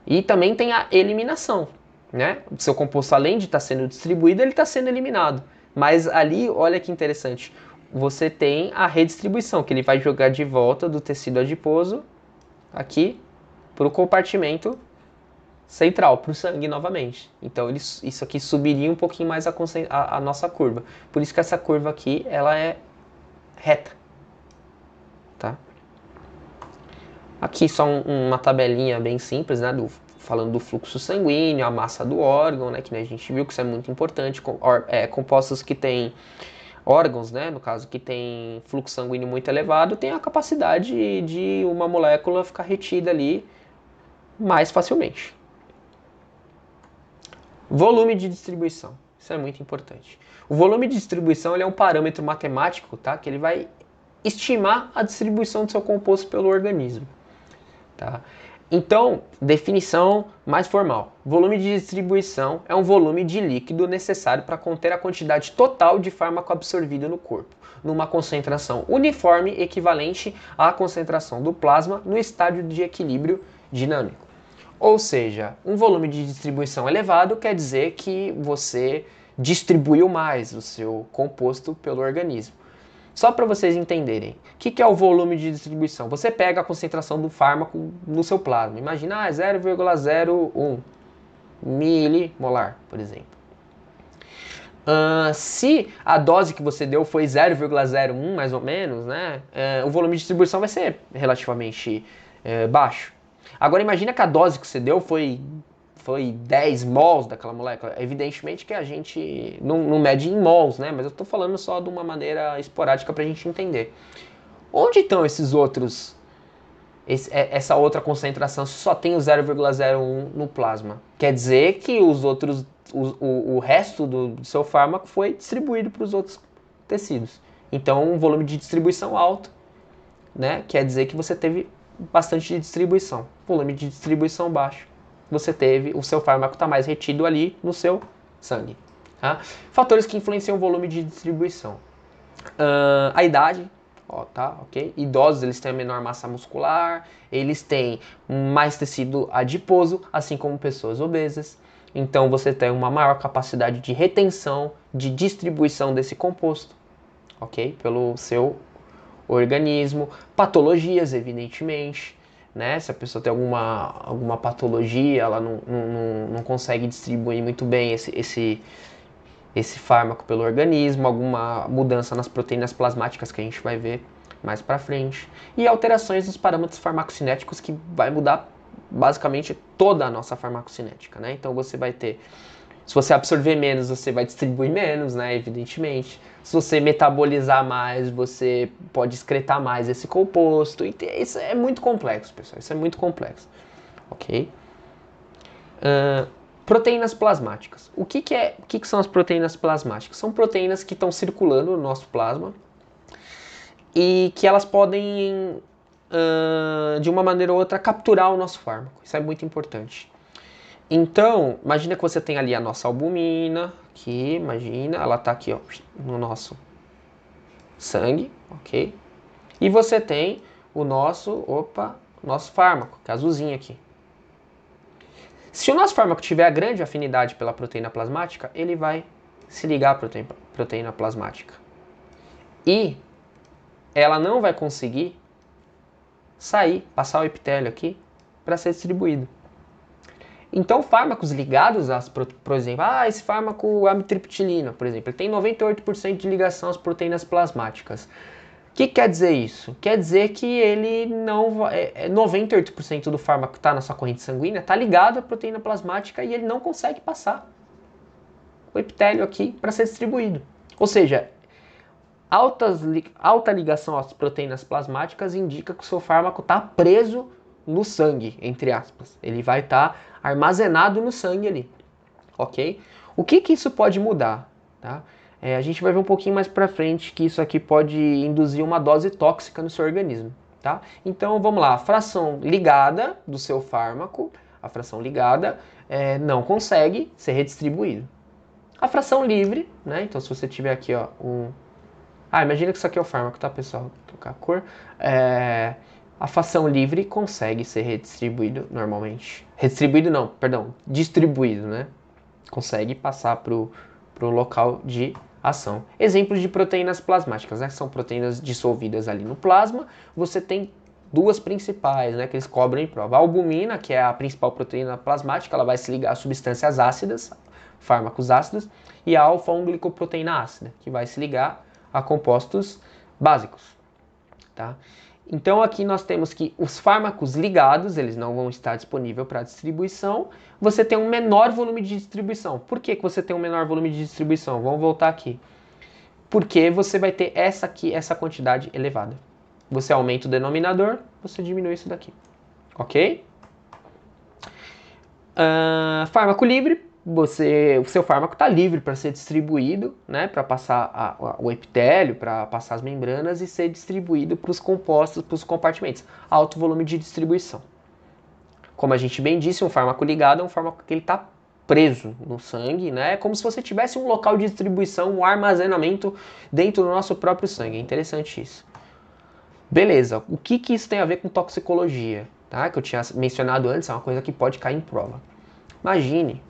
E também tem a eliminação, né? O seu composto, além de estar sendo distribuído, ele está sendo eliminado. Mas ali, olha que interessante, você tem a redistribuição, que ele vai jogar de volta do tecido adiposo aqui para o compartimento central, para o sangue novamente. Então isso aqui subiria um pouquinho mais a nossa curva. Por isso que essa curva aqui, ela é reta. Tá? Aqui só uma tabelinha bem simples, né, falando do fluxo sanguíneo, a massa do órgão, né, que a gente viu que isso é muito importante, compostos que têm órgãos, né, no caso que tem fluxo sanguíneo muito elevado, tem a capacidade de uma molécula ficar retida ali mais facilmente. Volume de distribuição, isso é muito importante. O volume de distribuição ele é um parâmetro matemático, tá, que ele vai estimar a distribuição do seu composto pelo organismo. Tá? Então, definição mais formal. Volume de distribuição é um volume de líquido necessário para conter a quantidade total de fármaco absorvido no corpo, numa concentração uniforme equivalente à concentração do plasma no estágio de equilíbrio dinâmico. Ou seja, um volume de distribuição elevado quer dizer que você distribuiu mais o seu composto pelo organismo. Só para vocês entenderem, o que é o volume de distribuição? Você pega a concentração do fármaco no seu plasma. Imagina 0,01 milimolar, por exemplo. Se a dose que você deu foi 0,01 mais ou menos, né, o volume de distribuição vai ser relativamente baixo. Agora imagina que a dose que você deu foi 10 mols daquela molécula. Evidentemente que a gente não mede em mols, né? Mas eu estou falando só de uma maneira esporádica para a gente entender. Onde estão essa outra concentração se só tem o 0,01 no plasma? Quer dizer que os outros, o resto do seu fármaco foi distribuído para os outros tecidos. Então, um volume de distribuição alto, né? Quer dizer que você teve bastante distribuição. Volume de distribuição baixo, você teve, o seu fármaco está mais retido ali no seu sangue. Tá? Fatores que influenciam o volume de distribuição. A idade, ó, tá, ok? Idosos, eles têm a menor massa muscular, eles têm mais tecido adiposo, assim como pessoas obesas. Então você tem uma maior capacidade de retenção, de distribuição desse composto, ok? Pelo seu organismo. Patologias, evidentemente, né? Se a pessoa tem alguma patologia, ela não consegue distribuir muito bem esse fármaco pelo organismo, alguma mudança nas proteínas plasmáticas que a gente vai ver mais para frente, e alterações nos parâmetros farmacocinéticos que vai mudar basicamente toda a nossa farmacocinética, né? Então você vai ter, se você absorver menos, você vai distribuir menos, né? Evidentemente. Se você metabolizar mais, você pode excretar mais esse composto. E isso é muito complexo, pessoal. Isso é muito complexo, ok? Proteínas plasmáticas. O que são as proteínas plasmáticas? São proteínas que estão circulando no nosso plasma e que elas podem, de uma maneira ou outra, capturar o nosso fármaco. Isso é muito importante. Então, imagina que você tem ali a nossa albumina, aqui, imagina, ela está aqui, ó, no nosso sangue, ok? E você tem o nosso fármaco, que é azulzinho aqui. Se o nosso fármaco tiver a grande afinidade pela proteína plasmática, ele vai se ligar à proteína plasmática. E ela não vai conseguir sair, passar o epitélio aqui, para ser distribuído. Então, fármacos ligados, por exemplo, esse fármaco amitriptilina, por exemplo, ele tem 98% de ligação às proteínas plasmáticas. O que quer dizer isso? Quer dizer que ele não 98% do fármaco que está na sua corrente sanguínea está ligado à proteína plasmática e ele não consegue passar o epitélio aqui para ser distribuído. Ou seja, alta ligação às proteínas plasmáticas indica que o seu fármaco está preso no sangue, entre aspas. Ele vai estar armazenado no sangue ali, ok? O que isso pode mudar? Tá? A gente vai ver um pouquinho mais pra frente que isso aqui pode induzir uma dose tóxica no seu organismo, tá? Então vamos lá, a fração ligada do seu fármaco, a fração ligada não consegue ser redistribuído. A fração livre, né? Então se você tiver aqui, ó, imagina que isso aqui é o fármaco, tá, pessoal? Vou trocar a cor. A fração livre consegue ser redistribuído normalmente. Distribuído, né? Consegue passar pro local de ação. Exemplos de proteínas plasmáticas, né? Que são proteínas dissolvidas ali no plasma. Você tem duas principais, né? Que eles cobram em prova. A albumina, que é a principal proteína plasmática, ela vai se ligar a substâncias ácidas, fármacos ácidos, e a alfa-1-glicoproteína ácida, que vai se ligar a compostos básicos, tá? Então aqui nós temos que os fármacos ligados, eles não vão estar disponíveis para distribuição, você tem um menor volume de distribuição. Por que você tem um menor volume de distribuição? Vamos voltar aqui. Porque você vai ter essa quantidade elevada. Você aumenta o denominador, você diminui isso daqui, ok? Fármaco livre. O seu fármaco está livre para ser distribuído, né, para passar o epitélio, para passar as membranas e ser distribuído para os compostos, para os compartimentos. Alto volume de distribuição. Como a gente bem disse, um fármaco ligado é um fármaco que ele está preso no sangue, né? É como se você tivesse um local de distribuição, um armazenamento dentro do nosso próprio sangue. É interessante isso. Beleza, o que isso tem a ver com toxicologia? Tá? Que eu tinha mencionado antes, é uma coisa que pode cair em prova. Imagine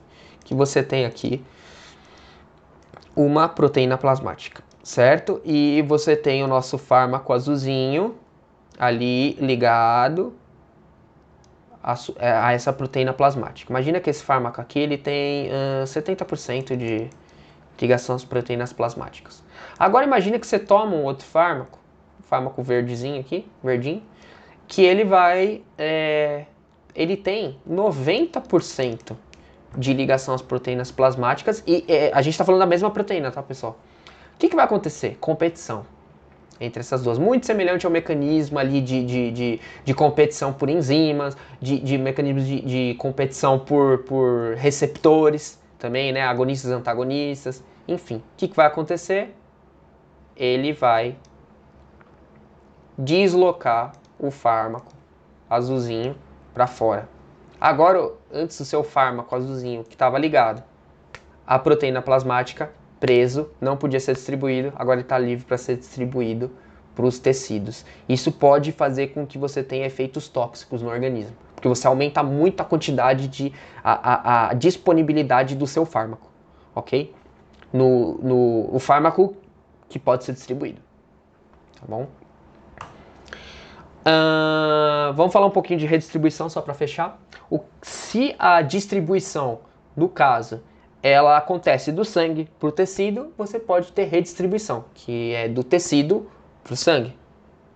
que você tem aqui uma proteína plasmática, certo? E você tem o nosso fármaco azulzinho ali ligado a essa proteína plasmática. Imagina que esse fármaco aqui ele tem 70% de ligação às proteínas plasmáticas. Agora imagina que você toma um outro fármaco verdezinho aqui, verdinho, que ele tem 90% de ligação às proteínas plasmáticas e a gente está falando da mesma proteína, tá, pessoal? O que vai acontecer? Competição entre essas duas. Muito semelhante ao mecanismo ali de competição por enzimas, de mecanismos de competição por receptores também, né? Agonistas e antagonistas. Enfim, o que vai acontecer? Ele vai deslocar o fármaco azulzinho para fora. Agora, antes do seu fármaco azulzinho que estava ligado, a proteína plasmática preso, não podia ser distribuído, agora ele está livre para ser distribuído para os tecidos. Isso pode fazer com que você tenha efeitos tóxicos no organismo, porque você aumenta muito a quantidade a disponibilidade do seu fármaco, ok? O fármaco que pode ser distribuído, tá bom? Vamos falar um pouquinho de redistribuição só para fechar. Se a distribuição, no caso, ela acontece do sangue para o tecido, você pode ter redistribuição, que é do tecido para o sangue,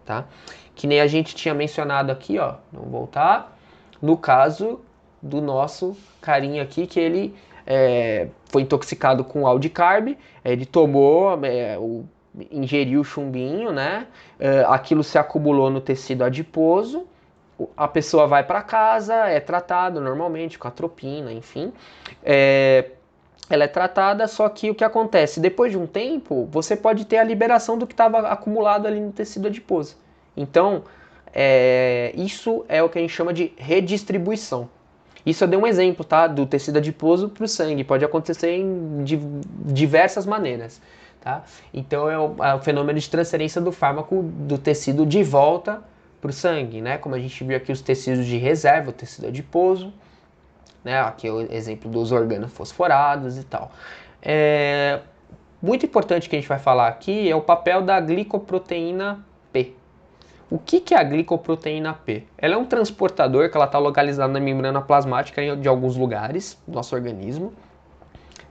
tá? Que nem a gente tinha mencionado aqui, ó, vamos voltar, no caso do nosso carinha aqui, que ele foi intoxicado com Aldicarb, ele tomou, ingeriu chumbinho, né? Aquilo se acumulou no tecido adiposo, a pessoa vai para casa, é tratada normalmente com atropina, enfim. Ela é tratada, só que o que acontece? Depois de um tempo, você pode ter a liberação do que estava acumulado ali no tecido adiposo. Então, isso é o que a gente chama de redistribuição. Isso eu dei um exemplo, tá? Do tecido adiposo para o sangue. Pode acontecer de diversas maneiras, tá? Então, é o fenômeno de transferência do fármaco do tecido de volta para o sangue, né? Como a gente viu aqui os tecidos de reserva, o tecido adiposo, né? Aqui é o exemplo dos organofosforados e tal. Muito importante que a gente vai falar aqui é o papel da glicoproteína P. O que é a glicoproteína P? Ela é um transportador que ela está localizada na membrana plasmática de alguns lugares do nosso organismo.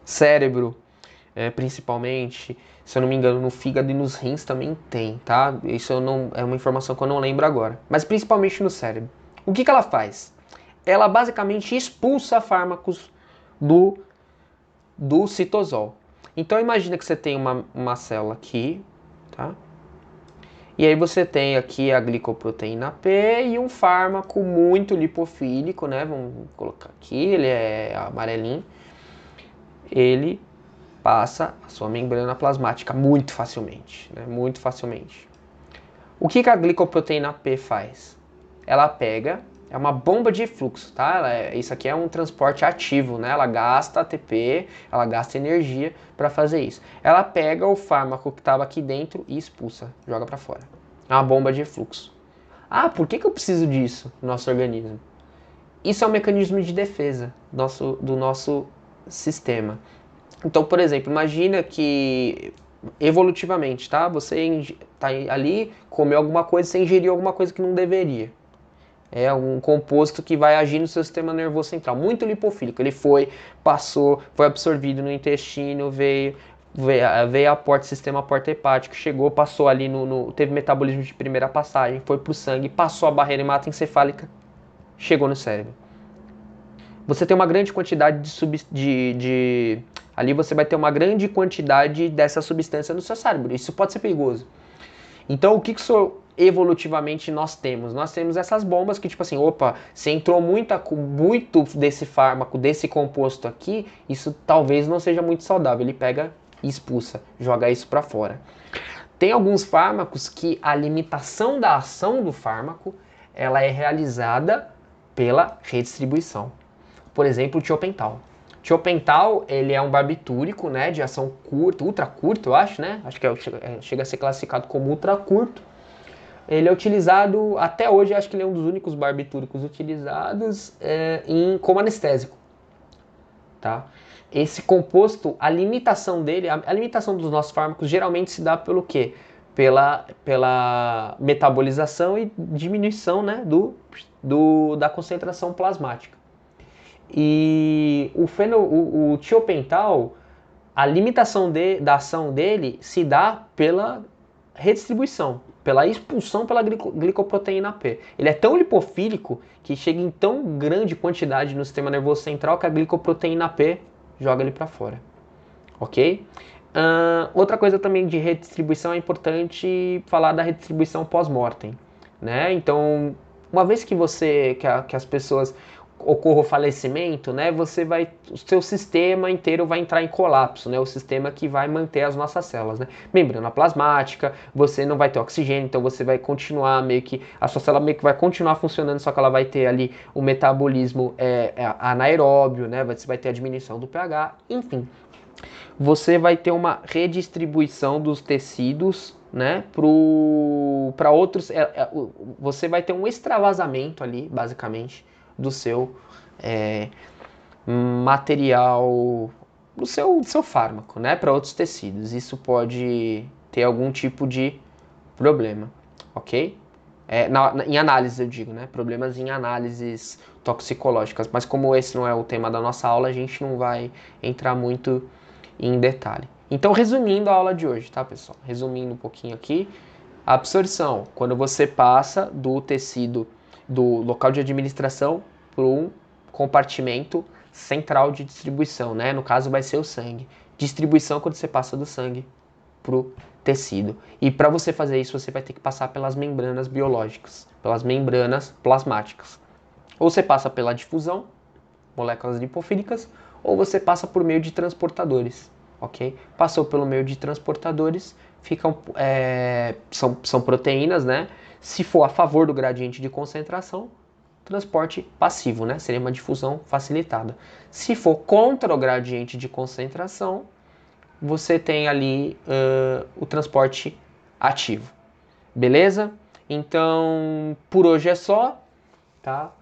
Cérebro, principalmente, se eu não me engano, no fígado e nos rins também tem, tá? Isso é uma informação que eu não lembro agora. Mas principalmente no cérebro. O que ela faz? Ela basicamente expulsa fármacos do citosol. Então imagina que você tem uma célula aqui, tá? E aí você tem aqui a glicoproteína P e um fármaco muito lipofílico, né? Vamos colocar aqui, ele é amarelinho. Ele passa a sua membrana plasmática muito facilmente, né? Muito facilmente. O que a glicoproteína P faz? Ela pega, é uma bomba de fluxo, tá? Isso aqui é um transporte ativo, né? Ela gasta ATP, ela gasta energia para fazer isso. Ela pega o fármaco que estava aqui dentro e expulsa, joga para fora. É uma bomba de fluxo. Ah, por que eu preciso disso no nosso organismo? Isso é um mecanismo de defesa do nosso sistema. Então, por exemplo, imagina que evolutivamente, tá? Você tá ali, comeu alguma coisa, você ingeriu alguma coisa que não deveria. É um composto que vai agir no seu sistema nervoso central, muito lipofílico. Ele passou, foi absorvido no intestino, veio a sistema porta-hepático, chegou, passou ali teve metabolismo de primeira passagem, foi para o sangue, passou a barreira hematoencefálica, chegou no cérebro. Você tem uma grande quantidade ali você vai ter uma grande quantidade dessa substância no seu cérebro. Isso pode ser perigoso. Então, o que evolutivamente nós temos? Nós temos essas bombas que, tipo assim, opa, se entrou muito desse fármaco, desse composto aqui, isso talvez não seja muito saudável. Ele pega e expulsa, joga isso para fora. Tem alguns fármacos que a limitação da ação do fármaco, ela é realizada pela redistribuição. Por exemplo, o tiopental. Tiopental, ele é um barbitúrico, né, de ação curta, ultra curto, eu acho, né? Acho que chega a ser classificado como ultra curto. Ele é utilizado, até hoje, acho que ele é um dos únicos barbitúricos utilizados como anestésico, tá? Esse composto, a limitação dele, a limitação dos nossos fármacos geralmente se dá pelo quê? Pela metabolização e diminuição, né, da concentração plasmática. E o tiopental, a limitação da ação dele se dá pela redistribuição, pela expulsão pela glicoproteína P. Ele é tão lipofílico que chega em tão grande quantidade no sistema nervoso central que a glicoproteína P joga ele para fora. Ok? Outra coisa também de redistribuição é importante falar da redistribuição pós-mortem, né? Então, uma vez que as pessoas ocorra o falecimento, né, o seu sistema inteiro vai entrar em colapso, né, o sistema que vai manter as nossas células, né, membrana plasmática, você não vai ter oxigênio, então você vai continuar a sua célula meio que vai continuar funcionando, só que ela vai ter ali o metabolismo anaeróbio, né, você vai ter a diminuição do pH, enfim. você vai ter uma redistribuição dos tecidos, né, para outros, você vai ter um extravasamento ali, basicamente, do seu material, do seu fármaco, né, para outros tecidos. Isso pode ter algum tipo de problema, ok? Em análise eu digo, né, problemas em análises toxicológicas, mas como esse não é o tema da nossa aula, a gente não vai entrar muito em detalhe. Então, resumindo a aula de hoje, tá, pessoal? Resumindo um pouquinho aqui, a absorção, quando você passa do tecido do local de administração para um compartimento central de distribuição, né? No caso vai ser o sangue. Distribuição quando você passa do sangue para o tecido. E para você fazer isso, você vai ter que passar pelas membranas biológicas, pelas membranas plasmáticas. Ou você passa pela difusão, moléculas lipofílicas, ou você passa por meio de transportadores, ok? Passou pelo meio de transportadores, são proteínas, né? Se for a favor do gradiente de concentração, transporte passivo, né? Seria uma difusão facilitada. Se for contra o gradiente de concentração, você tem ali o transporte ativo. Beleza? Então, por hoje é só, tá?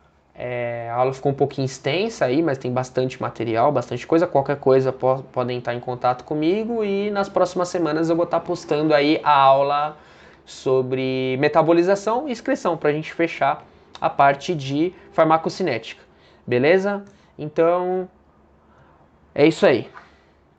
A aula ficou um pouquinho extensa aí, mas tem bastante material, bastante coisa. Qualquer coisa podem estar em contato comigo e nas próximas semanas eu vou estar postando aí a aula sobre metabolização e excreção para a gente fechar a parte de farmacocinética. Beleza? Então, é isso aí.